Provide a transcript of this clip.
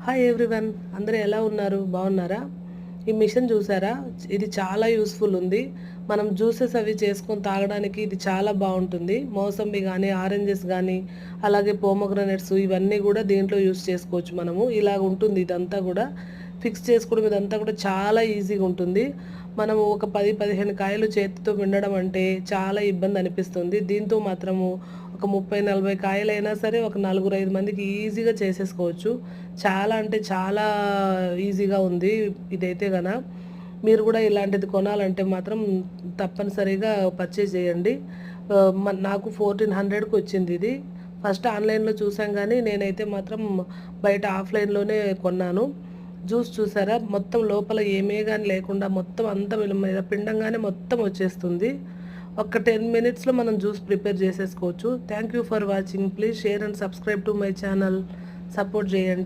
Hi everyone, అందరూ ఎలా ఉన్నారు? బాగున్నారా? ఈ మిషన్ చూసారా? ఇది చాలా యూస్ఫుల్ ఉంది. మనం జ్యూసెస్ అవి చేసుకొని తాగడానికి ఇది చాలా బాగుంటుంది. మోసంబి కానీ, ఆరెంజెస్ కానీ, అలాగే పోమోగ్రానేట్స్ ఇవన్నీ కూడా దీంట్లో యూస్ చేసుకోవచ్చు. మనము ఇలాగ ఉంటుంది. ఇదంతా కూడా ఫిక్స్ చేసుకోవడం ఇదంతా కూడా చాలా ఈజీగా ఉంటుంది. మనము ఒక 10-15 కాయలు చేతితో పిండడం అంటే చాలా ఇబ్బంది అనిపిస్తుంది. దీంతో మాత్రము ఒక 30-40 కాయలైనా సరే ఒక 4-5 మందికి ఈజీగా చేసేసుకోవచ్చు. చాలా అంటే చాలా ఈజీగా ఉంది ఇదైతే మీరు కూడా ఇలాంటిది కొనాలంటే మాత్రం తప్పనిసరిగా పర్చేజ్ చేయండి. నాకు 1400కి వచ్చింది ఇది. ఫస్ట్ ఆన్లైన్లో చూసాం కానీ నేనైతే మాత్రం బయట ఆఫ్లైన్లోనే కొన్నాను. జ్యూస్ చూసారా? మొత్తం లోపల ఏమే కానీ లేకుండా మొత్తం అంతా మీద పిండంగానే మొత్తం వచ్చేస్తుంది. ఒక 10 మినిట్స్లో మనం జ్యూస్ ప్రిపేర్ చేసేసుకోవచ్చు. Thank you for watching. Please share and subscribe to my channel. Support చేయండి.